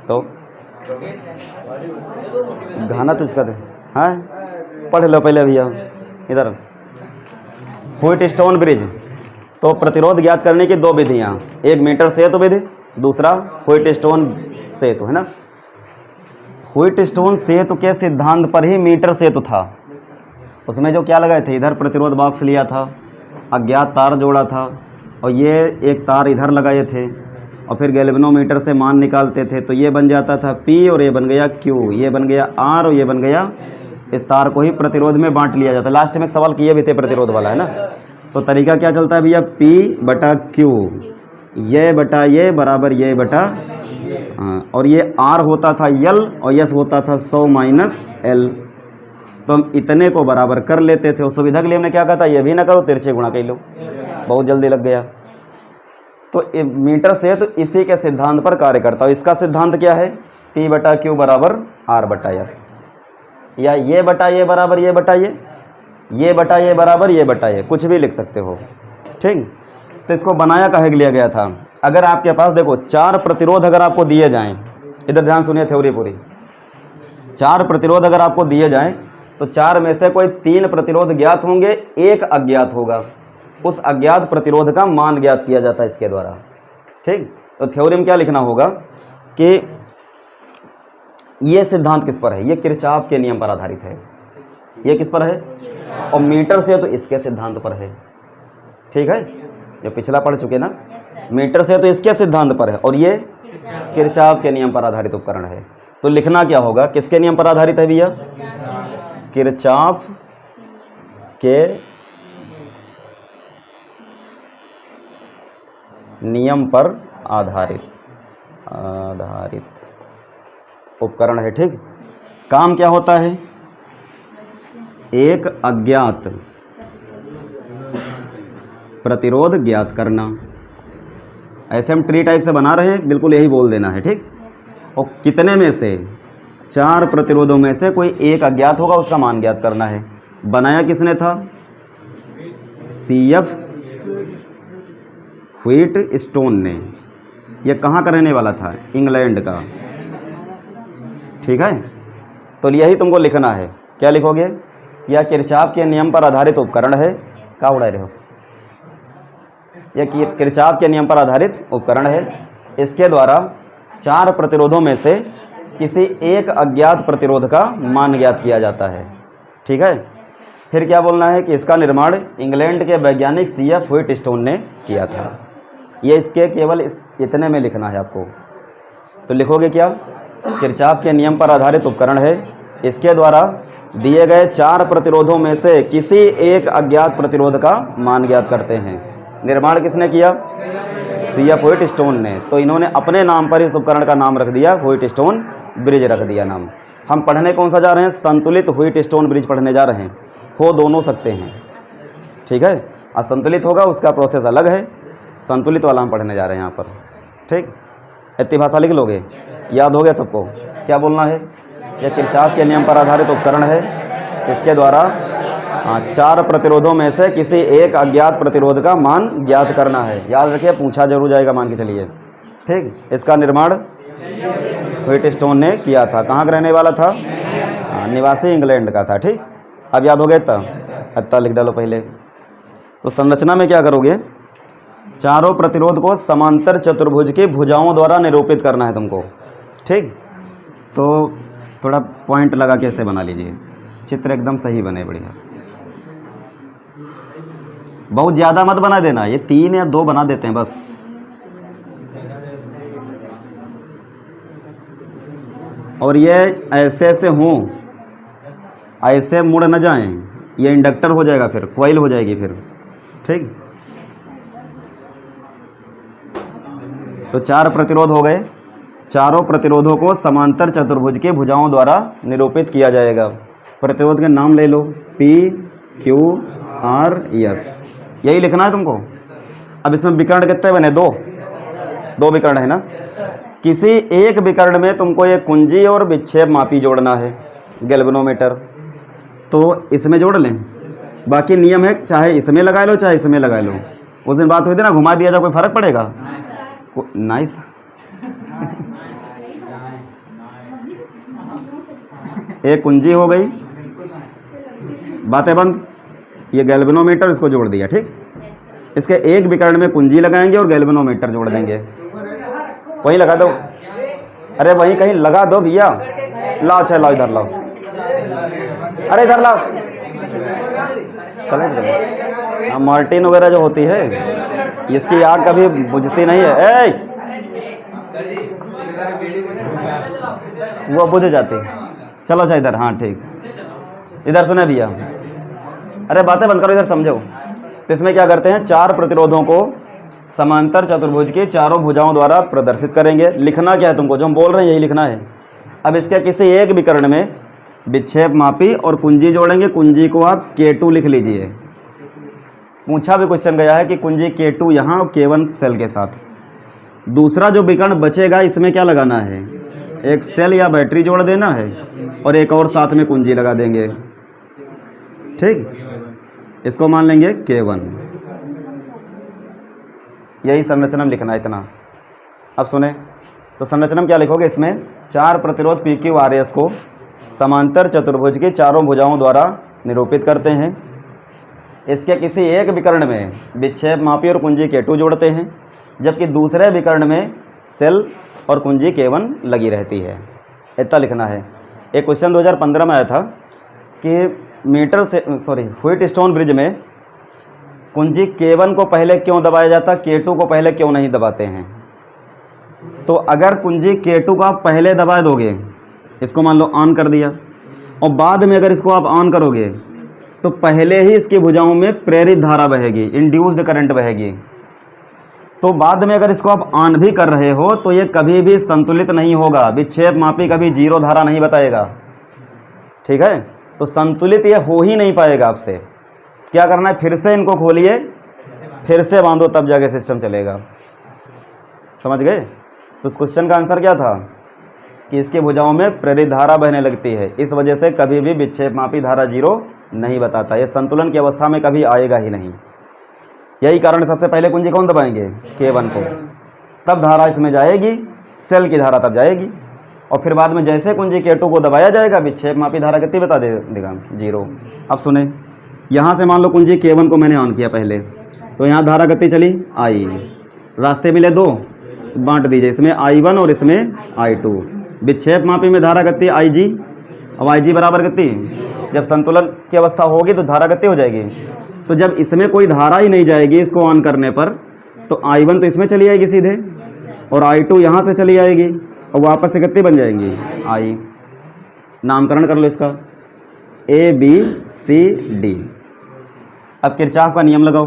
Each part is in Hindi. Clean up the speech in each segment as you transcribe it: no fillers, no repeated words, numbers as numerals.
तो गाना तो इसका हाँ पढ़ लो पहले भैया इधर। व्हीटस्टोन ब्रिज, तो प्रतिरोध ज्ञात करने की दो विधियाँ, एक मीटर सेतु विधि, दूसरा व्हीटस्टोन सेतु, है ना। व्हीटस्टोन सेतु के सिद्धांत पर ही मीटर सेतु था। उसमें जो क्या लगाए थे, इधर प्रतिरोध बॉक्स लिया था, अज्ञात तार जोड़ा था और ये एक तार इधर लगाए थे और फिर गैल्वेनोमीटर से मान निकालते थे। तो ये बन जाता था P और ये बन गया Q, ये बन गया R और ये बन गया, इस तार को ही प्रतिरोध में बांट लिया जाता। लास्ट में एक सवाल किए भी थे प्रतिरोध वाला, है ना। तो तरीका क्या चलता है भैया, P बटा Q, ये बटा ये बराबर ये बटा और ये R होता था L और यस होता था 100 माइनस L। तो हम इतने को बराबर कर लेते थे। उस सुविधा के लिए हमने क्या कहा था, ये भी ना करो तिरछे गुणा कर लो, बहुत जल्दी लग गया। तो मीटर से तो इसी के सिद्धांत पर कार्य करता है। इसका सिद्धांत क्या है, P बटा Q बराबर R बटा S, या ये बटा ये बराबर ये बटा ये बटा ये बराबर ये बटा ये, कुछ भी लिख सकते हो, ठीक। तो इसको बनाया काहे के लिए गया था, अगर आपके पास देखो 4 प्रतिरोध अगर आपको दिए जाएं, इधर ध्यान सुनिए थ्योरी पूरी, 4 प्रतिरोध अगर आपको दिए जाएं तो 4 में से कोई 3 प्रतिरोध ज्ञात होंगे, एक अज्ञात होगा। उस अज्ञात प्रतिरोध का मान ज्ञात किया जाता है इसके द्वारा, ठीक। तो थ्योरी में क्या लिखना होगा कि ये सिद्धांत किस पर है, ये किरचॉफ के नियम पर आधारित है। ये किस पर है, और मीटर से तो इसके सिद्धांत पर है, ठीक है, जो पिछला पढ़ चुके ना। मीटर से तो इसके सिद्धांत पर है और ये किरचॉफ के नियम पर आधारित उपकरण है। तो लिखना क्या होगा, किसके नियम पर आधारित है भैया, किरचॉफ के नियम पर आधारित उपकरण है, ठीक। काम क्या होता है, एक अज्ञात प्रतिरोध ज्ञात करना। ऐसे हम ट्री टाइप से बना रहे हैं, बिल्कुल यही बोल देना है, ठीक। और कितने में से, 4 प्रतिरोधों में से कोई एक अज्ञात होगा, उसका मान ज्ञात करना है। बनाया किसने था, CF व्हीटस्टोन ने। यह कहाँ का रहने वाला था, इंग्लैंड का, ठीक है। तो यही तुमको लिखना है, क्या लिखोगे, यह किरचॉफ के नियम पर आधारित उपकरण है। क्या उड़ा रहे हो, यह किरचॉफ के नियम पर आधारित उपकरण है। इसके द्वारा 4 प्रतिरोधों में से किसी एक अज्ञात प्रतिरोध का मान ज्ञात किया जाता है, ठीक है। फिर क्या बोलना है कि इसका निर्माण इंग्लैंड के वैज्ञानिक CF व्हीटस्टोन ने किया था। ये इसके केवल इतने में लिखना है आपको। तो लिखोगे क्या, किरचॉफ के नियम पर आधारित उपकरण है, इसके द्वारा दिए गए 4 प्रतिरोधों में से किसी एक अज्ञात प्रतिरोध का मान ज्ञात करते हैं। निर्माण किसने किया, CF व्हीटस्टोन ने। तो इन्होंने अपने नाम पर इस उपकरण का नाम रख दिया, व्हीटस्टोन ब्रिज रख दिया नाम। हम पढ़ने कौन सा जा रहे हैं, संतुलित व्हीटस्टोन ब्रिज पढ़ने जा रहे हैं। हो दोनों सकते हैं, ठीक है। असंतुलित होगा उसका प्रोसेस अलग है, संतुलित वाला हम पढ़ने जा रहे हैं यहाँ पर, ठीक। इतनी भाषा लिख लोगे, याद हो गया सबको। क्या बोलना है, यह किरचॉफ के नियम पर आधारित उपकरण है। इसके द्वारा 4 प्रतिरोधों में से किसी एक अज्ञात प्रतिरोध का मान ज्ञात करना है। याद रखिए, पूछा जरूर जाएगा, मान के चलिए, ठीक। इसका निर्माण व्हीटस्टोन ने किया था। कहाँ का रहने वाला था, निवासी इंग्लैंड का था, ठीक। अब याद हो गया, इतना लिख डालो पहले। तो संरचना में क्या करोगे, चारों प्रतिरोध को समांतर चतुर्भुज की भुजाओं द्वारा निरूपित करना है तुमको, ठीक। तो थोड़ा पॉइंट लगा के ऐसे बना लीजिए, चित्र एकदम सही बने, बढ़िया। बहुत ज़्यादा मत बना देना, ये 3 या 2 बना देते हैं बस। और ये ऐसे ऐसे हों, ऐसे मुड़ न जाएं, ये इंडक्टर हो जाएगा, फिर कॉइल हो जाएगी फिर, ठीक। तो 4 प्रतिरोध हो गए, चारों प्रतिरोधों को समांतर चतुर्भुज के भुजाओं द्वारा निरूपित किया जाएगा। प्रतिरोध के नाम ले लो, P, Q, R, S, यही लिखना है तुमको। अब इसमें विकर्ण कितने बने, 2 विकर्ण है ना। किसी एक विकर्ण में तुमको ये कुंजी और विक्षेप मापी जोड़ना है, गैल्वेनोमीटर, तो इसमें जोड़ लें। बाकी नियम है, चाहे इसमें लगा लो चाहे इसमें लगा लो। उस दिन बात हुई थी ना, घुमा दिया जाए कोई फ़र्क पड़ेगा, नाइस एक कुंजी हो गई, बातें बंद। ये गैल्वेनोमीटर, इसको जोड़ दिया, ठीक। इसके एक विकर्ण में कुंजी लगाएंगे और गैल्वेनोमीटर जोड़ देंगे। वहीं लगा दो, अरे वहीं कहीं लगा दो भैया। लाओ, अच्छा लाओ, इधर लाओ, अरे इधर लाओ, चले। मार्टिन वगैरह जो होती है, इसकी आग कभी बुझती नहीं है। वो बुझ जाती। चलो अच्छा इधर, हाँ ठीक। इधर सुने भैया, अरे बातें बंद करो, इधर समझो। तो इसमें क्या करते हैं, चार प्रतिरोधों को समांतर चतुर्भुज की चारों भुजाओं द्वारा प्रदर्शित करेंगे। लिखना क्या है तुमको, जो हम बोल रहे हैं यही लिखना है। अब इसके किसी एक विकर्ण में विक्षेप मापी और कुंजी जोड़ेंगे। कुंजी को आप K2 लिख लीजिए। पूछा भी क्वेश्चन गया है कि कुंजी K2 यहाँ और K1 सेल के साथ। दूसरा जो विकर्ण बचेगा, इसमें क्या लगाना है, एक सेल या बैटरी जोड़ देना है और एक और साथ में कुंजी लगा देंगे, ठीक। इसको मान लेंगे K1। यही संरचना में लिखना है, इतना। अब सुने, तो संरचना में क्या लिखोगे, इसमें चार प्रतिरोध PQRS को समांतर चतुर्भुज की चारों भुजाओं द्वारा निरूपित करते हैं। इसके किसी एक विकर्ण में विक्षेप मापी और कुंजी K2 जोड़ते हैं, जबकि दूसरे विकर्ण में सेल और कुंजी K1 लगी रहती है। इतना लिखना है। एक क्वेश्चन 2015 में आया था कि व्हीटस्टोन ब्रिज में कुंजी K1 को पहले क्यों दबाया जाता, K2 को पहले क्यों नहीं दबाते हैं। तो अगर कुंजी K2 को आप पहले दबा दोगे, इसको मान लो ऑन कर दिया, और बाद में अगर इसको आप ऑन करोगे तो पहले ही इसकी भुजाओं में प्रेरित धारा बहेगी, इंड्यूस्ड करंट बहेगी। तो बाद में अगर इसको आप ऑन भी कर रहे हो तो ये कभी भी संतुलित नहीं होगा। विक्षेप मापी कभी जीरो धारा नहीं बताएगा, ठीक है। तो संतुलित ये हो ही नहीं पाएगा। आपसे क्या करना है, फिर से इनको खोलिए, फिर से बांधो, तब जाके सिस्टम चलेगा। समझ गए। तो इस क्वेश्चन का आंसर क्या था कि इसकी भुजाओं में प्रेरित धारा बहने लगती है, इस वजह से कभी भी विक्षेप मापी धारा जीरो नहीं बताता। ये संतुलन की अवस्था में कभी आएगा ही नहीं। यही कारण सबसे पहले कुंजी कौन दबाएंगे, K1 को, तब धारा इसमें जाएगी, सेल की धारा तब जाएगी। और फिर बाद में जैसे कुंजी K2 को दबाया जाएगा, विक्षेप मापी धारा कितनी बता देगा, जीरो। अब सुने, यहाँ से मान लो कुंजी K1 को मैंने ऑन किया पहले, तो यहाँ धारा कितनी चली, I। रास्ते मिले दो, बांट दीजिए, इसमें I1 और इसमें I2। विक्षेप मापी में धारा कितनी, IG। अब IG बराबर कितनी, जब संतुलन की अवस्था होगी तो धारा कितनी हो जाएगी। तो जब इसमें कोई धारा ही नहीं जाएगी इसको ऑन करने पर, तो I1 तो इसमें चली जाएगी सीधे, और I2 यहाँ से चली जाएगी, और वापस से कितनी बन जाएंगी, I। नामकरण कर लो इसका, ABCD। अब किरचॉफ का नियम लगाओ।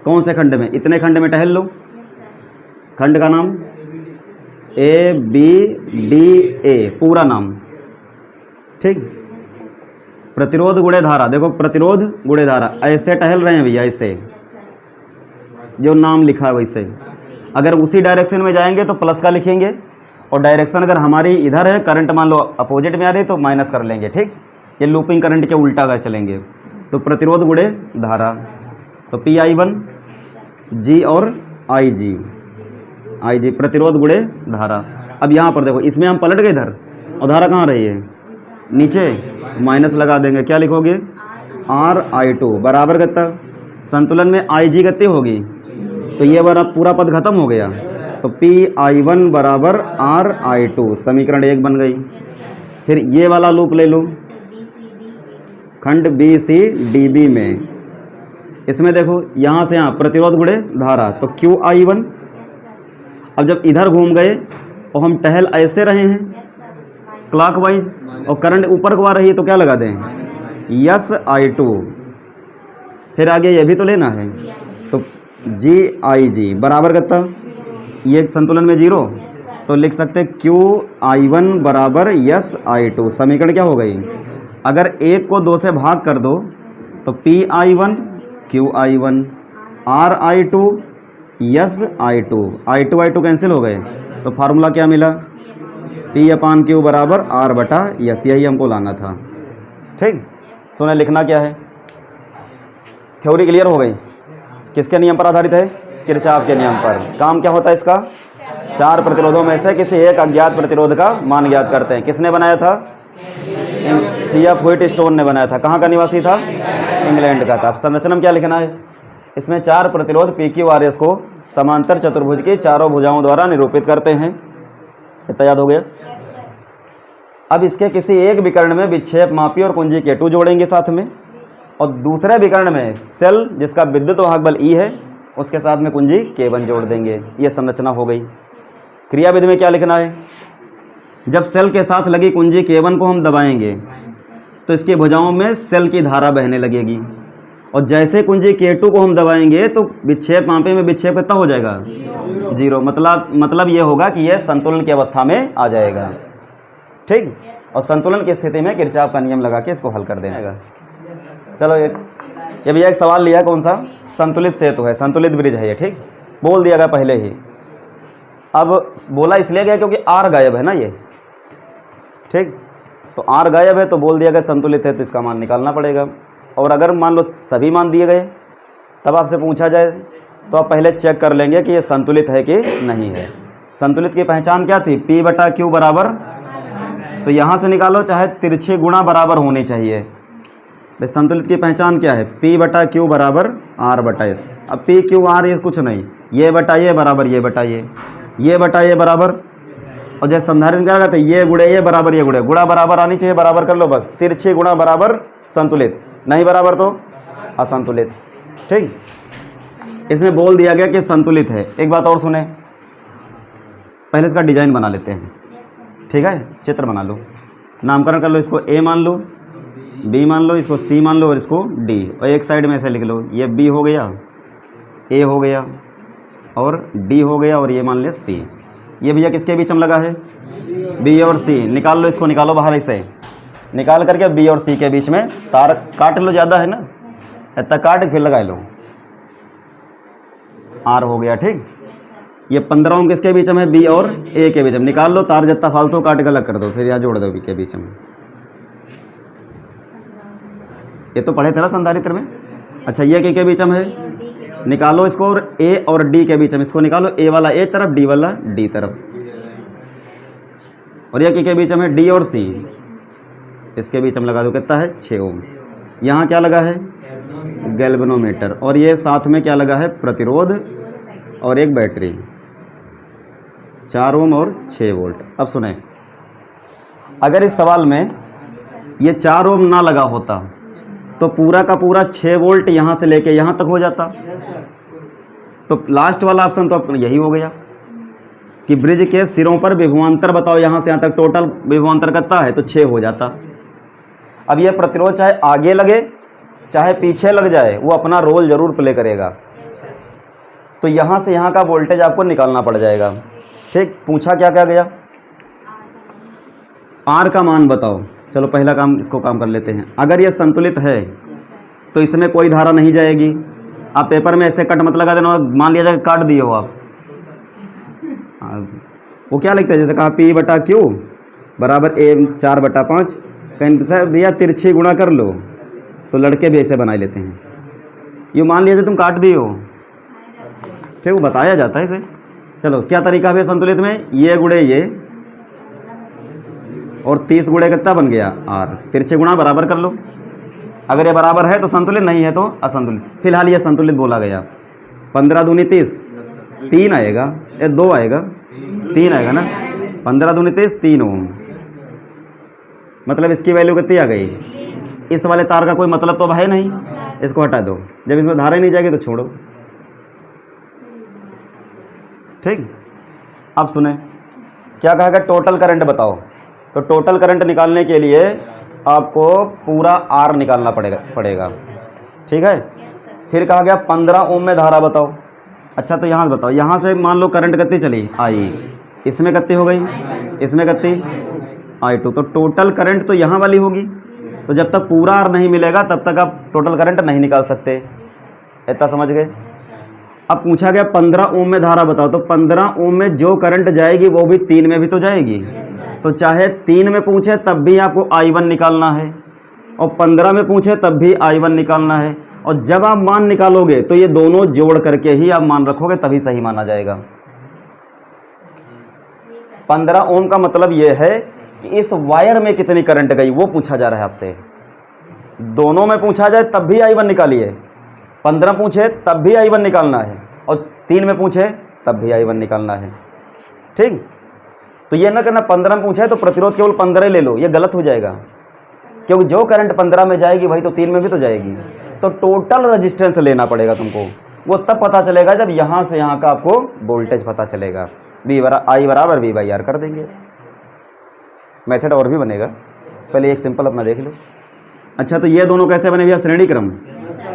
कौन से खंड में, इतने खंड में टहल लो। खंड का नाम ABDA, पूरा नाम, ठीक। प्रतिरोध गुणे धारा, देखो प्रतिरोध गुणे धारा, ऐसे टहल रहे हैं भैया, ऐसे जो नाम लिखा है वैसे। अगर उसी डायरेक्शन में जाएंगे तो प्लस का लिखेंगे, और डायरेक्शन अगर हमारी इधर है, करंट मान लो अपोजिट में आ रही है तो माइनस कर लेंगे, ठीक। ये लूपिंग करंट के उल्टा अगर चलेंगे तो प्रतिरोध गुणे धारा, तो PI1 G और IG प्रतिरोध गुणे धारा। अब यहाँ पर देखो, इसमें हम पलट गए इधर, और धारा कहाँ रही है, नीचे, माइनस लगा देंगे। क्या लिखोगे, RI2 बराबर कितना, संतुलन में IG कितनी होगी, तो ये बार अब पूरा पद खत्म हो गया, तो PI1 बराबर RI2, समीकरण 1 बन गई। फिर ये वाला लूप ले लो, खंड BCDB में, इसमें देखो यहाँ से यहाँ प्रतिरोध गुणे धारा, तो QI1। अब जब इधर घूम गए और हम टहल ऐसे रहे हैं क्लॉकवाइज, और करंट ऊपर को आ रही है, तो क्या लगा दें, SI2। फिर आगे ये भी तो लेना है, तो GIG बराबर कितना, ये संतुलन में जीरो, तो लिख सकते QI1 बराबर SI2। समीकरण क्या हो गई, अगर एक को 2 से भाग कर दो तो PI1 QI1, RI2 SI2, I2 cancel हो गए, तो फार्मूला क्या मिला, P/Q बराबर R/S। यही हमको लाना था, ठीक। सुना, लिखना क्या है, थ्योरी क्लियर हो गई, किसके नियम पर आधारित है, किरचॉफ के नियम पर। काम क्या होता है इसका? चार प्रतिरोधों में से किसी एक अज्ञात प्रतिरोध का मान ज्ञात करते हैं। किसने बनाया था? CF व्हीटस्टोन ने बनाया था। कहाँ का निवासी था? इंग्लैंड का था। अब संरचना में क्या लिखना है? इसमें चार प्रतिरोध PQRS को समांतर चतुर्भुज की चारों भुजाओं द्वारा निरूपित करते हैं। इतना याद हो गया? अब इसके किसी एक विकर्ण में विक्षेप मापी और कुंजी K2 जोड़ेंगे साथ में, और दूसरे विकर्ण में सेल जिसका विद्युत वाहक बल E है उसके साथ में कुंजी K1 जोड़ देंगे। ये संरचना हो गई। क्रियाविधि में क्या लिखना है? जब सेल के साथ लगी कुंजी K1 को हम दबाएंगे तो इसकी भुजाओं में सेल की धारा बहने लगेगी, और जैसे कुंजी K2 को हम दबाएंगे तो विक्षेप मापी में विक्षेप कितना हो जाएगा? 0। मतलब ये होगा कि यह संतुलन की अवस्था में आ जाएगा। ठीक, और संतुलन की स्थिति में किरचॉफ का नियम लगा के इसको हल कर देगा। चलो ये भैया एक सवाल लिया, कौन सा? संतुलित सेतु है, संतुलित ब्रिज है ये। ठीक, बोल दिया गया पहले ही। अब बोला इसलिए गया क्योंकि R गायब है ना ये। ठीक, तो R गायब है तो बोल दिया गया संतुलित है, तो इसका मान निकालना पड़ेगा। और अगर मान लो सभी मान दिए गए तब आपसे पूछा जाए तो आप पहले चेक कर लेंगे कि ये संतुलित है कि नहीं है। संतुलित की पहचान क्या थी? P/Q बराबर, तो यहाँ से निकालो, चाहे तिरछे गुणा बराबर होनी चाहिए। संतुलित की पहचान क्या है? P/Q बराबर R/A। अब PQR ये कुछ नहीं, ये बटा ये बराबर ये बटा ये बटा ये बराबर, और जैसे संधारित्र क्या कहते हैं? ये गुणे ये बराबर ये गुणे, गुणा बराबर आनी चाहिए, बराबर कर लो बस। तिरछे गुणा बराबर संतुलित, नहीं बराबर तो असंतुलित। ठीक, इसमें बोल दिया गया कि संतुलित है। एक बात और सुने, पहले इसका डिजाइन बना लेते हैं। ठीक है, चित्र बना लो, नामकरण कर लो। इसको A मान लो, B मान लो, इसको C मान लो और इसको D, और एक साइड में ऐसे लिख लो, ये B हो गया, A हो गया और D हो गया, और ये मान लिया C। ये भैया किसके बीच में लगा है? B और C। निकाल लो इसको, निकालो बाहर, इसे निकाल करके B और C के बीच में तार काट लो, ज़्यादा है ना, इतना काट फिर लगा लो, R हो गया। ठीक, ये 15 ओम किसके बीच में है? B और A के बीच में। निकाल लो तार, जितना फालतू काट के अलग कर दो, फिर यहाँ जोड़ दो B के बीच में। ये तो पढ़े थे ना संधारित्र में। अच्छा, ये के बीच में है, निकालो इसको, और A और D के बीच में इसको निकालो, A वाला A तरफ, D वाला D तरफ, और ये के बीच में D और C, इसके बीच में लगा दो, कितना है? 6 ओम। यहाँ क्या लगा है? गैल्वेनोमीटर, और ये साथ में क्या लगा है? प्रतिरोध और एक बैटरी, 4 ओम और 6 वोल्ट। अब सुने, अगर इस सवाल में ये 4 ओम ना लगा होता तो पूरा का पूरा 6 वोल्ट यहाँ से लेके यहाँ तक हो जाता। तो लास्ट वाला ऑप्शन तो यही हो गया कि ब्रिज के सिरों पर विभवांतर बताओ, यहाँ से यहाँ तक टोटल विभवांतर कितना है? तो 6 हो जाता। अब यह प्रतिरोध चाहे आगे लगे चाहे पीछे लग जाए, वो अपना रोल जरूर प्ले करेगा। तो यहाँ से यहाँ का वोल्टेज आपको निकालना पड़ जाएगा। ठीक, पूछा क्या क्या गया? R का मान बताओ। चलो पहला काम, इसको काम कर लेते हैं। अगर ये संतुलित है तो इसमें कोई धारा नहीं जाएगी। आप पेपर में ऐसे कट मत लगा देना, मान लिया जाए काट दिए हो आप, वो क्या लिखते हैं? जैसे कहा P/Q बराबर A 4/5। कहीं सर भैया तिरछी गुणा कर लो, तो लड़के भी ऐसे बना लेते हैं। ये मान लिया जाए तुम काट दिए हो, ठीक, वो बताया जाता है इसे। चलो क्या तरीका है संतुलित में? ये गुणे ये, और 30 गुणे कितना बन गया? R। तिरछे गुणा बराबर कर लो, अगर ये बराबर है तो संतुलित, नहीं है तो असंतुलित। फिलहाल ये संतुलित बोला गया। 15 दूनी 30, 3 आएगा, ये 2 आएगा, 3 आएगा ना। 15 दूनी 30, 3 ओम। मतलब इसकी वैल्यू कितनी आ गई? इस वाले तार का कोई मतलब तो अब है नहीं, इसको हटा दो। जब इसमें धारा ही नहीं जाएगी तो छोड़ो। ठीक, अब सुने क्या कहा? टोटल करंट बताओ। तो टोटल करंट निकालने के लिए आपको पूरा R निकालना पड़ेगा। ठीक है, फिर कहा गया 15 ओम में धारा बताओ। अच्छा, तो यहाँ बताओ, यहाँ से मान लो करंट कितनी चली? I। इसमें कितनी हो गई? इसमें कितनी? I2। तो टोटल करंट तो यहाँ वाली होगी। तो जब तक पूरा R नहीं मिलेगा तब तक आप टोटल करंट नहीं निकाल सकते। इतना समझ गए? अब पूछा गया 15 ओम में धारा बताओ। तो 15 ओम में जो करंट जाएगी वो भी 3 में भी तो जाएगी। तो चाहे 3 में पूछे तब भी आपको I1 निकालना है, और 15 में पूछे तब भी I1 निकालना है, और जब आप मान निकालोगे तो ये दोनों जोड़ करके ही आप मान रखोगे, तभी सही माना जाएगा। 15 ओम का मतलब ये है कि इस वायर में कितनी करंट गई वो पूछा जा रहा है आपसे। दोनों में पूछा जाए तब भी I1 निकालिए, 15 पूछे तब भी I1 निकालना है, और 3 में पूछे तब भी I1 निकालना है। ठीक, तो ये ना करना 15 में पूछा है तो प्रतिरोध केवल 15 ही ले लो, ये गलत हो जाएगा, क्योंकि जो करंट 15 में जाएगी वही तो 3 में भी तो जाएगी। तो टोटल रेजिस्टेंस लेना पड़ेगा तुमको, वो तब पता चलेगा जब यहाँ से यहाँ का आपको वोल्टेज पता चलेगा। I बराबर V/R कर देंगे। मेथड और भी बनेगा, पहले एक सिंपल अपना देख लो। अच्छा, तो ये दोनों कैसे बने भैया? श्रेणी क्रम।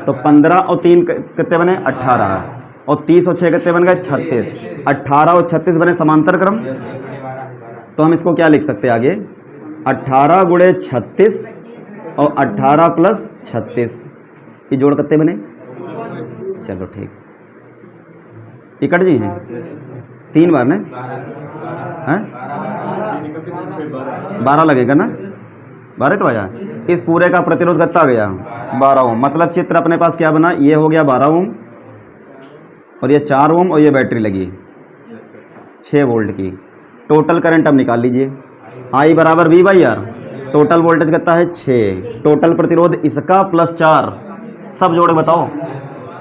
तो 15 और 3 कितने बने? 18, और 30 और 6 कितने बन गए? 36। 18 और 36 बने समांतर क्रम। तो हम इसको क्या लिख सकते हैं आगे? 18 गुणे 36 और 18 प्लस 36, ये जोड़ कितने बने? चलो ठीक, इकट जी हैं 3 बार ने, हैं 12 लगेगा ना, 12 तो आया। इस पूरे का प्रतिरोध कितना गया? 12 ओम। मतलब चित्र अपने पास क्या बना? ये हो गया 12 ओम, और ये 4 ओम, और ये बैटरी लगी 6 वोल्ट की। टोटल करंट अब निकाल लीजिए। I बराबर V/R, टोटल वोल्टेज कितना है? 6। टोटल प्रतिरोध इसका प्लस 4, सब जोड़े बताओ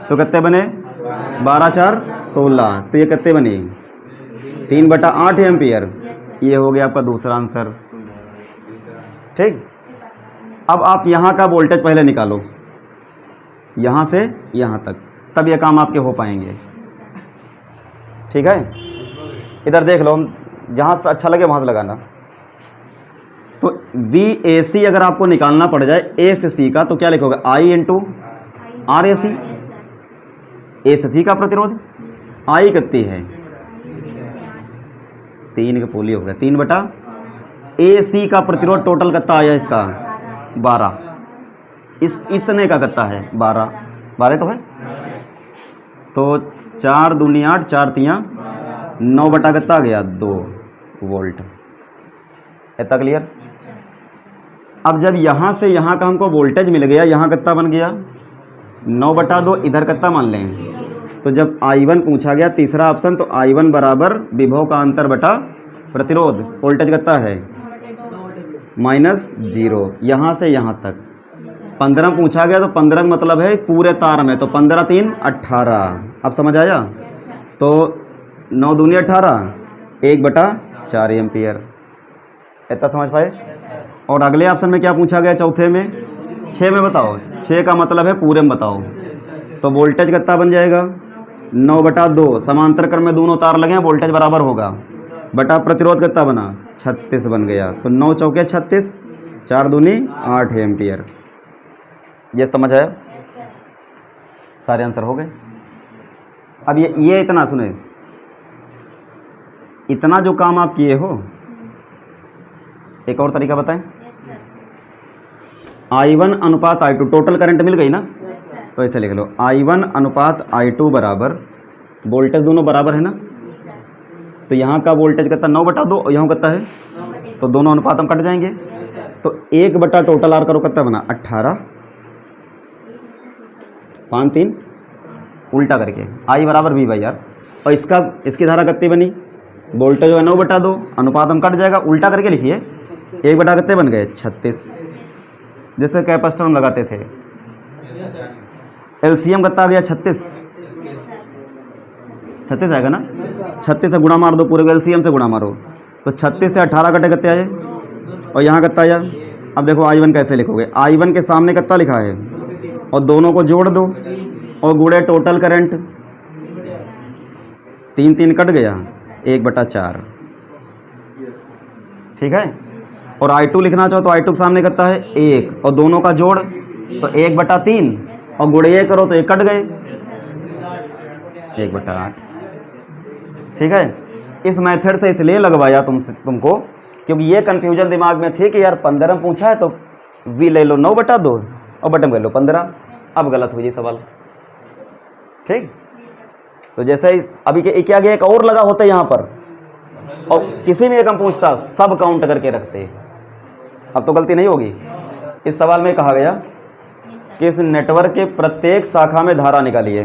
तो कितने बने? 12 4 16। तो ये कितने बने? 3/8 एम्पियर। ये हो गया आपका दूसरा आंसर। ठीक, अब आप यहाँ का वोल्टेज पहले निकालो, यहाँ से यहाँ तक, तब ये काम आपके हो पाएंगे। ठीक है, इधर देख लो, जहाँ से अच्छा लगे वहाँ से लगाना। तो VAC अगर आपको निकालना पड़ जाए A से C का, तो क्या लिखोगे? I into RAC। A से C का प्रतिरोध I कितनी है? 3 के पोली हो गया, 3/AC का प्रतिरोध टोटल कितना आया इसका? 12। इस तने का कितना है? 12 तो है। तो 4 दूनी 8, 4 तियाँ 9 बटा कितना आ गया? 2 वोल्ट। इतना क्लियर? अब जब यहाँ से यहाँ का हमको वोल्टेज मिल गया, यहाँ कितना बन गया? 9/2। इधर कितना मान लें? तो जब I1 पूछा गया, तीसरा ऑप्शन, तो I1 बराबर विभव का अंतर बटा प्रतिरोध। वोल्टेज कितना है? -0। यहाँ से यहाँ तक 15 पूछा गया, तो 15 का मतलब है पूरे तार में, तो 15 3 18। अब समझ आया? तो 9 दूनी 18, 1/4 एम्पियर। इतना समझ पाए? और अगले ऑप्शन में क्या पूछा गया? चौथे में 6 में बताओ। 6 का मतलब है पूरे में बताओ। तो वोल्टेज कितना बन जाएगा? 9/2। समांतर क्रम में दोनों तार लगे हैं, वोल्टेज बराबर होगा, बटा प्रतिरोध कितना बना? 36 बन गया। तो 9 चौके 36, 4 दूनी 8 एम्पियर। ये समझ आया? सारे आंसर हो गए। अब ये इतना सुने, इतना जो काम आप किए हो, एक और तरीका बताएं। I1 अनुपात I2, टोटल करंट मिल गई ना, तो ऐसे लिख लो I1 अनुपात I2 बराबर, वोल्टेज दोनों बराबर है ना, तो यहाँ का वोल्टेज कितना? 9/2, और यहाँ कितना है? तो दोनों अनुपात हम कट जाएंगे, तो 1 बटा टोटल आर करो कितना बना? 18। 5 3 उल्टा करके I बराबर V/R, और इसकी धारा कितनी बनी? वोल्टेज जो है 9/2, अनुपात हम कट जाएगा, उल्टा करके लिखिए। 1 बटा कितने बन गए? 36। जैसे कैपेसिटर हम लगाते थे, LCM कितना आ गया? 36 आएगा ना। 36 से गुणा मार दो, पूरे को LCM से गुणा मारो, तो 36 से 18 कटे कितने आए? और यहाँ कितना आया? अब देखो I1 कैसे लिखोगे? I1 के सामने कितना लिखा है, और दोनों को जोड़ दो और गुणे टोटल करंट। 3 3 कट गया, 1/4। ठीक है। और I2 लिखना चाहो तो I2 के सामने कितना है? 1, और दोनों का जोड़ तो 1/3, और गुणे ये करो तो 1 कट गए, 1/8। ठीक है। इस मेथड से इसलिए लगवाया तुमको क्योंकि ये कन्फ्यूजन दिमाग में थी कि यार 15 में पूछा है तो V ले लो 9/2 और बटन ले लो 15। अब गलत हुई ये सवाल। ठीक। तो जैसे अभी क्या गया, एक और लगा होता है यहाँ पर, और किसी में एक हम पूछता सब काउंट करके रखते। अब तो गलती नहीं होगी। इस सवाल में कहा गया कि इस नेटवर्क के प्रत्येक शाखा में धारा निकालिए,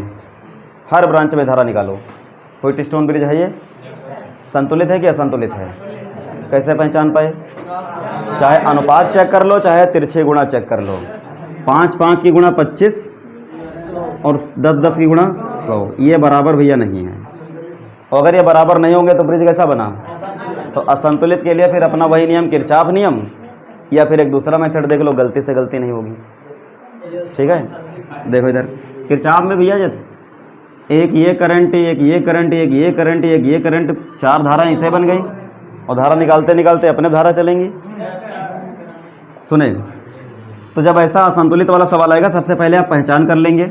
हर ब्रांच में धारा निकालो। कोई स्टोन ब्रिज है ये? संतुलित है कि असंतुलित है? कैसे पहचान पाए? चाहे अनुपात चेक कर लो, चाहे तिरछे गुणा चेक कर लो। 5 की गुणा 25 और 10 की गुणा 100, ये बराबर भैया नहीं है। और अगर ये बराबर नहीं होंगे तो ब्रिज कैसा बना? तो असंतुलित के लिए फिर अपना वही नियम, किरचॉफ नियम, या फिर एक दूसरा मेथड देख लो, गलती से गलती नहीं होगी। ठीक है, देखो इधर किरचॉफ में भैया एक ये करंट, एक ये करंट, एक ये करंट, एक ये करंट, 4 धारा ऐसे बन गई और धारा निकालते निकालते अपने धारा चलेंगी। सुने, तो जब ऐसा असंतुलित वाला सवाल आएगा, सबसे पहले आप पहचान कर लेंगे।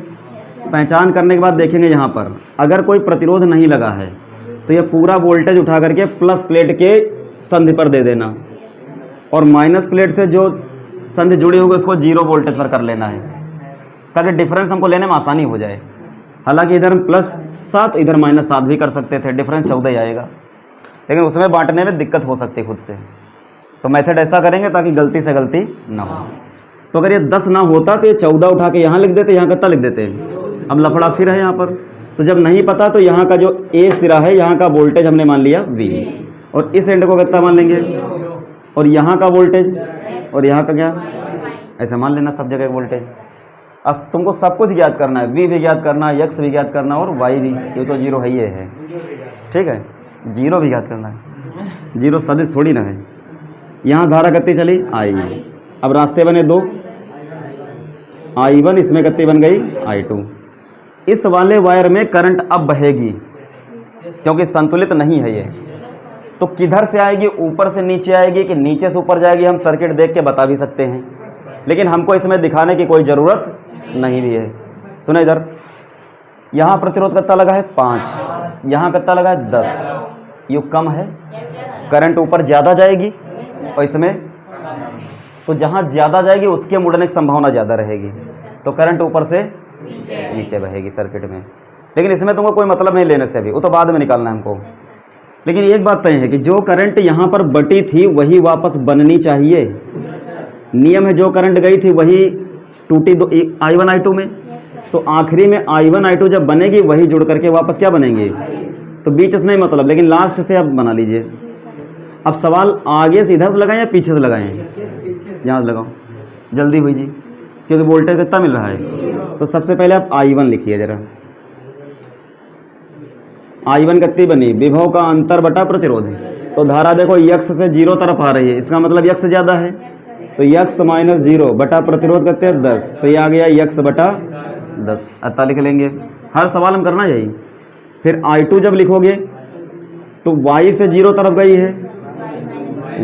पहचान करने के बाद देखेंगे यहाँ पर अगर कोई प्रतिरोध नहीं लगा है तो ये पूरा वोल्टेज उठा करके प्लस प्लेट के संधि पर दे देना, और माइनस प्लेट से जो संधि जुड़ी होगी उसको 0 वोल्टेज पर कर लेना है, ताकि डिफरेंस हमको लेने में आसानी हो जाए। हालांकि इधर हम +7 इधर -7 भी कर सकते थे, डिफरेंस 14 ही आएगा, लेकिन उसमें बांटने में दिक्कत हो सकती है खुद से। तो मेथड ऐसा करेंगे ताकि गलती से गलती ना हो। तो अगर ये 10 ना होता तो ये 14 उठा के यहाँ लिख देते, यहाँ कितना लिख देते। अब लफड़ा फिर है यहाँ पर। तो जब नहीं पता तो यहाँ का जो ए सिरा है, यहाँ का वोल्टेज हमने मान लिया V, और इस एंड को कितना मान लेंगे, और यहाँ का वोल्टेज, और यहाँ का क्या, ऐसे मान लेना सब जगह वोल्टेज। अब तुमको सब कुछ ज्ञात करना है, V भी ज्ञात करना है, X भी ज्ञात करना है, और Y भी, ये तो 0 है ही है। ठीक है, 0 भी ज्ञात करना है, 0 सदिश थोड़ी ना है। यहाँ धारा कितनी चली I, अब रास्ते बने 2, I1, इसमें कितनी बन गई I2। इस वाले वायर में करंट अब बहेगी क्योंकि संतुलित नहीं है ये। तो किधर से आएगी, ऊपर से नीचे आएगी कि नीचे से ऊपर जाएगी, हम सर्किट देख के बता भी सकते हैं, लेकिन हमको इसमें दिखाने की कोई ज़रूरत नहीं भी है। सुना इधर, यहाँ प्रतिरोध कितना लगा है 5, यहाँ कितना लगा है 10, ये कम है, करंट ऊपर ज़्यादा जाएगी, और इसमें तो जहाँ ज़्यादा जाएगी उसके मुड़ने की संभावना ज़्यादा रहेगी, तो करंट ऊपर से नीचे बहेगी सर्किट में। लेकिन इसमें तुमको कोई मतलब नहीं लेने से, अभी वो तो बाद में निकालना है हमको। लेकिन एक बात तय है कि जो करंट यहाँ पर बटी थी वही वापस बननी चाहिए। नियम है जो करंट गई थी वही टूटी I1 I2 में, तो आखिरी में I1 I2 जब बनेगी वही जुड़ करके वापस क्या बनेंगे, तो बीच से नहीं मतलब, लेकिन लास्ट से आप बना लीजिए। अब सवाल आगे से इधर से लगाएं या पीछे से लगाएं, यहाँ से लगाओ, जल्दी हुई जी, क्योंकि वोल्टेज कितना मिल रहा है। तो सबसे पहले आप I1 लिखिए जरा। I1 कितनी बनी, विभव का अंतर बटा प्रतिरोध। तो धारा देखो X से 0 तरफ आ रही है, इसका मतलब X ज़्यादा है, तो X - 0 बटा प्रतिरोध करते हैं 10, तो ये आ गया X बटा 10, अतः लिख लेंगे। हर सवाल हम करना यही। फिर I2 जब लिखोगे तो Y से 0 तरफ गई है,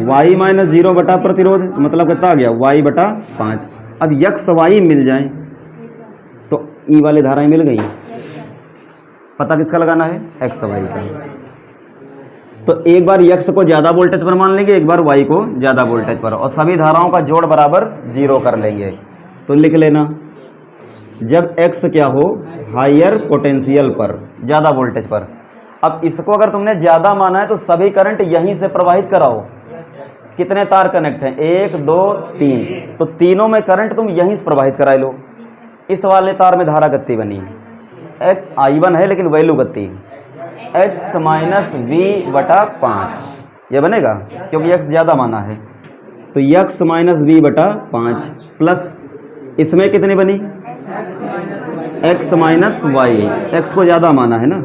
Y - 0 बटा प्रतिरोध, मतलब कितना आ गया Y बटा 5। अब X Y मिल जाए तो E वाली धाराएं मिल गई। पता किसका लगाना है, X Y का। तो एक बार X को ज़्यादा वोल्टेज पर मान लेंगे, एक बार Y को ज़्यादा वोल्टेज पर, और सभी धाराओं का जोड़ बराबर 0 कर लेंगे। तो लिख लेना, जब X क्या हो, हायर पोटेंशियल पर, ज़्यादा वोल्टेज पर। अब इसको अगर तुमने ज़्यादा माना है तो सभी करंट यहीं से प्रवाहित कराओ। कितने तार कनेक्ट हैं, 1 2 3, तो तीनों में करंट तुम यहीं से प्रवाहित करा लो। इस वाले तार में धारा कितनी बनी, I1 है लेकिन वैल्यू कितनी, X - V बटा 5, ये बनेगा क्योंकि X ज़्यादा माना है। तो X - V बटा 5 प्लस इसमें कितनी बनी, X - Y, X को ज़्यादा माना है ना,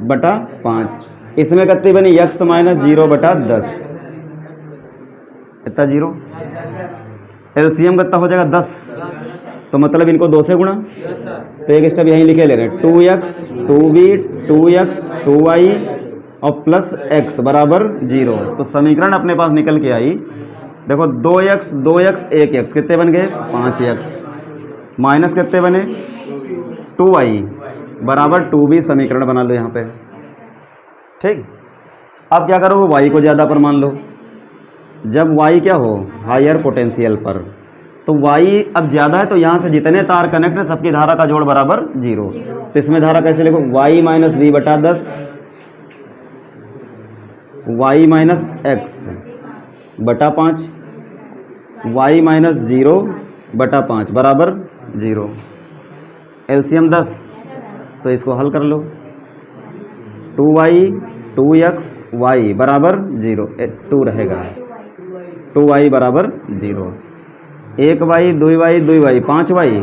बटा 5, इसमें कितनी बनी, X - 0 बटा 10, इतना 0, एलसीएम कितना हो जाएगा 10, तो मतलब इनको 2 से गुणा। तो एक स्टेप यहीं लिखे ले रहे हैं, 2x 2v 2x 2y और प्लस x बराबर 0। तो समीकरण अपने पास निकल के आई, देखो 2x 2x 1x कितने बन गए 5x, माइनस कितने बने 2y बराबर 2v, समीकरण बना लो यहाँ पे। ठीक, अब क्या करो, y को ज़्यादा पर मान लो। जब y क्या हो, हायर पोटेंशियल पर, तो y अब ज़्यादा है, तो यहाँ से जितने तार कनेक्ट है सबकी धारा का जोड़ बराबर 0। तो इसमें धारा कैसे लिखो, y - v बटा 10, y - x बटा 5, y - 0 बटा 5 बराबर 0। एलसीएम 10, तो इसको हल कर लो। 2y 2xy बराबर 0, 2 रहेगा, 2y बराबर 0। 1y 2y 2y 5y,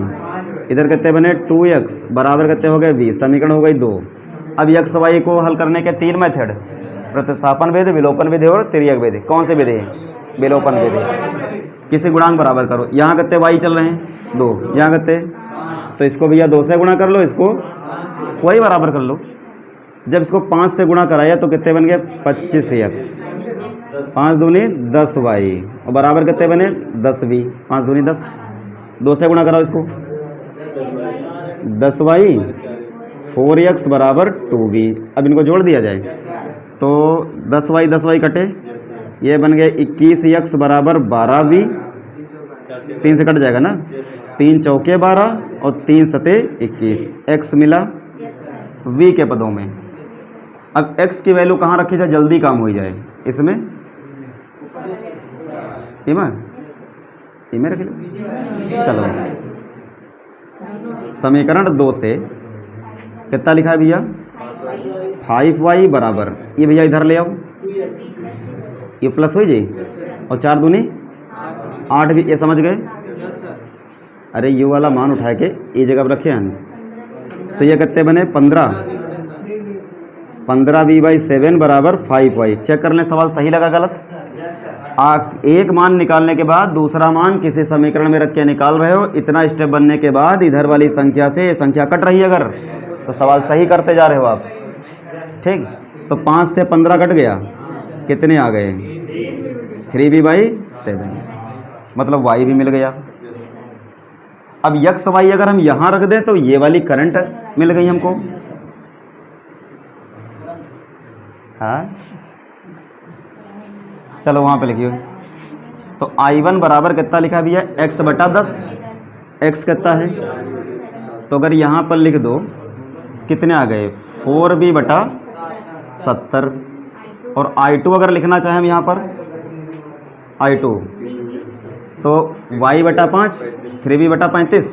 इधर कितने बने 2x बराबर कितने हो गए 20, समीकरण हो गई 2। अब x y को हल करने के 3 मेथड, प्रतिस्थापन विधि, विलोपन विधि और तिर्यक विधि। कौन सी विधि है? विलोपन विधि। किसी गुणांक बराबर करो, यहाँ कितने y चल रहे हैं 2, यहाँ कितने, तो इसको भैया 2 से गुणा कर लो, इसको y बराबर कर लो। जब इसको 5 से गुणा कराया तो कितने बन गए 25x, 5 दूनी 10y और बराबर कितने बने 10v, 5 दूनी 10, 2 से गुणा कराओ इसको, 10y 4x बराबर 2v। अब इनको जोड़ दिया जाए तो 10y कटे, ये बन गए 21x बराबर 12v, 3 से कट जाएगा ना, 3 चौके 12 और 3 सते 21, x मिला v के पदों में। अब x की वैल्यू कहाँ रखी जाए, जल्दी काम हो जाए, इसमें इमें रख लो। चलो समीकरण 2 से कितना लिखा है भैया 5y बराबर, ये भैया इधर ले आओ, ये प्लस हो जाए और 4 दूनी 8 भी, ये समझ गए। अरे यू वाला मान उठा के ये जगह पर रखे हैं, तो ये कितने बने 15v/7 बराबर 5y। चेक कर लें सवाल सही लगा गलत। एक मान निकालने के बाद दूसरा मान किसी समीकरण में रख के निकाल रहे हो, इतना स्टेप बनने के बाद इधर वाली संख्या से ये संख्या कट रही है अगर, तो सवाल सही करते जा रहे हो आप, ठीक। तो 5 से 15 कट गया, कितने आ गए 3v/7, मतलब y भी मिल गया। अब x y अगर हम यहाँ रख दें तो ये वाली करंट मिल गई हमको, हाँ चलो वहाँ पे लिखिए। तो I1 बराबर कितना लिखा है भैया x बटा 10, x कितना है, तो अगर यहाँ पर लिख दो कितने आ गए 4v बटा 70। और I2 अगर लिखना चाहें हम यहाँ पर I2 तो y बटा 5 3v बटा 35,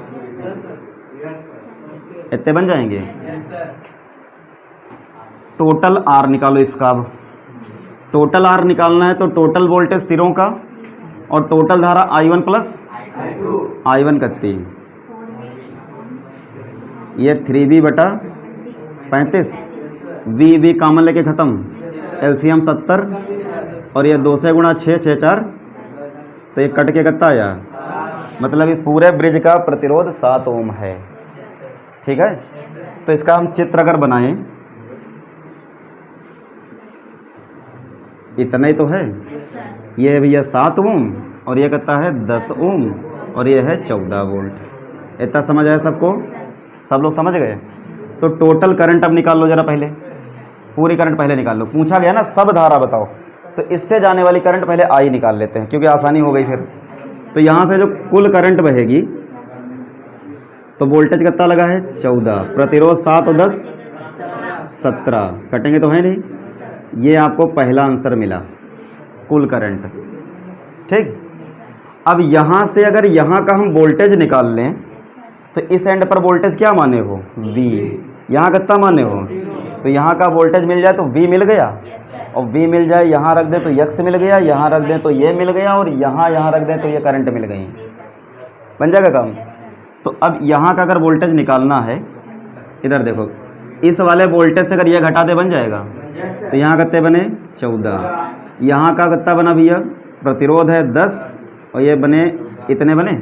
इतने बन जाएंगे। टोटल R निकालो इसका। अब टोटल R निकालना है तो टोटल वोल्टेज सिरों का और टोटल धारा I1 प्लस I1 कितनी, ये 3v बटा 35, v कामन लेके ख़त्म, एलसीएम 70 और ये 2 से गुणा 6 6 4, तो ये कट के कितना आया, मतलब इस पूरे ब्रिज का प्रतिरोध 7 ओम है, ठीक है। तो इसका हम चित्र अगर बनाएं, इतना ही तो है, ये है भैया 7 ओम और ये कितना है 10 ओम और ये है 14 वोल्ट। इतना समझ आया सबको, सब लोग समझ गए। तो टोटल करंट अब निकाल लो जरा, पहले पूरी करंट पहले निकाल लो। पूछा गया ना सब धारा बताओ, तो इससे जाने वाली करंट पहले आई निकाल लेते हैं क्योंकि आसानी हो गई फिर। तो यहाँ से जो कुल करंट बहेगी तो वोल्टेज कितना लगा है 14, प्रतिरोध 7 और 10 17, कटेंगे तो है नहीं, ये आपको पहला आंसर मिला कुल करंट, ठीक। अब यहाँ से अगर यहाँ का हम वोल्टेज निकाल लें तो इस एंड पर वोल्टेज क्या माने हो V, यहाँ कितना माने हो, तो यहाँ का वोल्टेज मिल जाए तो V मिल गया, और V मिल जाए यहाँ रख दें तो x मिल गया, यहाँ रख दें तो ये मिल गया, और यहाँ रख दें तो ये करंट मिल गई, बन जाएगा काम। तो अब यहाँ का अगर वोल्टेज निकालना है, इधर देखो इस वाले वोल्टेज से अगर ये घटा दे बन जाएगा, तो यहाँ कितने बने 14, यहाँ का कितना बना भैया, प्रतिरोध है 10 और ये बने इतने बने।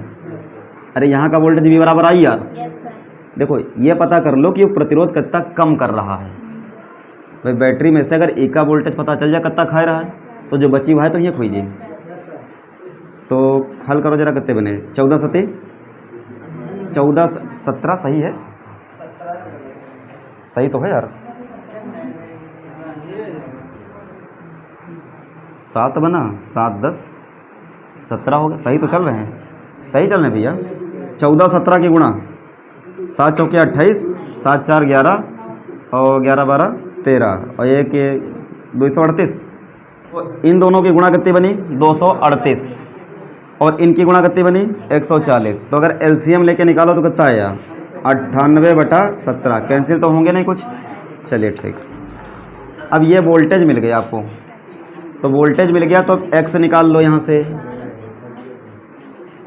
अरे यहाँ का वोल्टेज भी बराबर आई यार, देखो ये पता कर लो कि वो प्रतिरोध कितना कम कर रहा है। भाई बैटरी में से अगर एक का वोल्टेज पता चल जाए कितना खा रहा है, तो जो बची हुआ है तो ये खोजिए। तो हल करो जरा, कितने बने 14 सते 14 17, सही है, सही तो है यार, 7 बना 7 10 17 हो गया, सही तो चल रहे हैं, सही चल रहे हैं भैया। 14 17 की गुणा 7 चौके 28, 7 4 11 और 11 12 13 और एक 238, तो इन दोनों की गुणा कितनी बनी 238। और इनकी गुणा कितनी बनी 140। तो अगर एलसीएम लेके निकालो तो कितना आया 98/17। कैंसिल तो होंगे नहीं कुछ। चलिए ठीक। अब ये वोल्टेज मिल गया आपको, तो वोल्टेज मिल गया तो एक्स निकाल लो यहाँ से।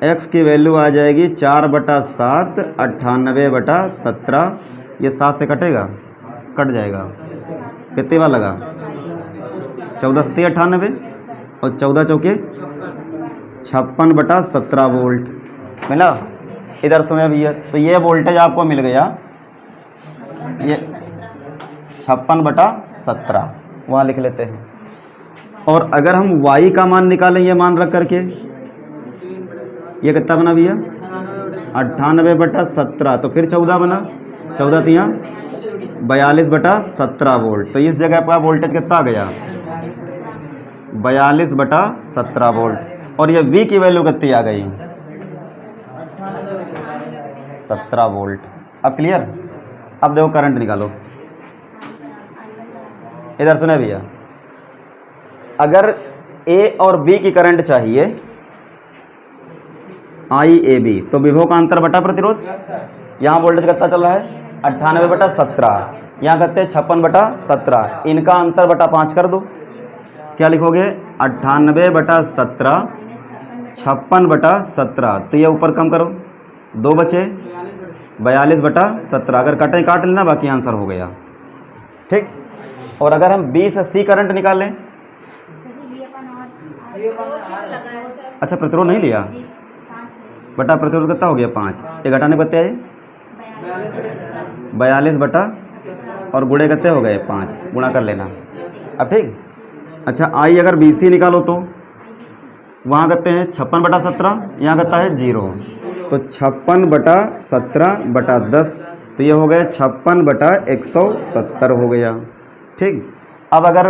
एक्स की वैल्यू आ जाएगी 4/7 98/17। ये 7 से कटेगा, कट जाएगा। कितनी बार लगा 14 सत्ती 98 और 14 चौके 56/17 वोल्ट मिला। इधर सुने भैया, तो ये वोल्टेज आपको मिल गया, ये 56/17 वहाँ लिख लेते हैं। और अगर हम y का मान निकालें, ये मान रख करके, ये कितना बना भैया 98/17, तो फिर 14 बना, 14 तियाँ 42/17 वोल्ट। तो इस जगह पर वोल्टेज कितना आ गया 42/17 वोल्ट। और ये V की वैल्यू कितनी आ गई 17 वोल्ट। अब क्लियर। अब देखो करंट निकालो। इधर सुने भैया, अगर A और B की करंट चाहिए IAB, तो विभव का अंतर बटा प्रतिरोध। यहाँ वोल्टेज कितना चल रहा है 98/17, यहाँ कहते हैं 56/17। इनका अंतर बटा 5 कर दो। क्या लिखोगे 98/17 56/17। तो ये ऊपर कम करो, 2 बचे 42/17। अगर कटें काट लेना, बाकी आंसर हो गया। ठीक। और अगर हम B से C करंट निकालें, अच्छा प्रतिरोध नहीं लिया, बटा प्रतिरोध कितना हो गया 5। ये घटाने कितने आए 42 बटा और गुणे कितने हो गए 5, गुणा कर लेना। अब ठीक। अच्छा I अगर BC निकालो तो वहाँ करते हैं 56/17, यहाँ करता है 0, तो 56/17/10, तो ये हो गया 56/170 हो गया। ठीक। अब अगर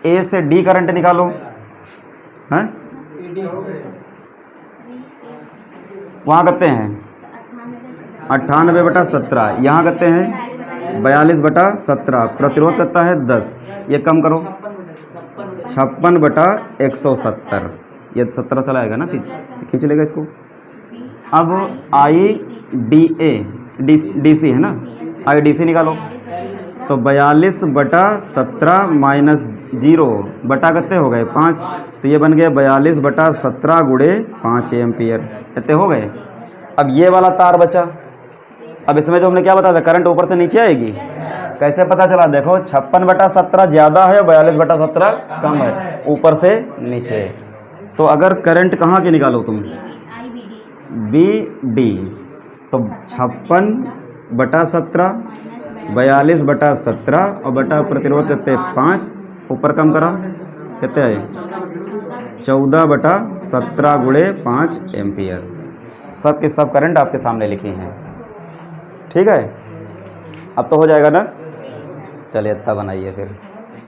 A से D करंट निकालो, हैं वहाँ करते हैं 98/17, यहाँ करते हैं 42/17। प्रतिरोध करता है 10, ये कम करो 56/170। ये 17 चला आएगा ना, सीधे खींच लेगा इसको। अब IDC है ना, IDC निकालो, तो 42/17 माइनस 0 बटा कितने हो गए 5, तो ये बन गए 42/17 गुणे 5 एम्पियर। इतने हो गए। अब ये वाला तार बचा। अब इसमें जो हमने क्या बताया था, करंट ऊपर से नीचे आएगी। कैसे पता चला, देखो 56/17 ज़्यादा है, 42/17 कम है, ऊपर से नीचे। तो अगर करंट कहाँ की निकालो तुम BD, तो 56/17 42/17 और बटा प्रतिरोध कितने 5, ऊपर कम करा कितने आए 14/17 गुणे 5 एम्पियर। सब के सब करंट आपके सामने लिखी हैं। ठीक है, अब तो हो जाएगा ना। चलिए इतना बनाइए फिर।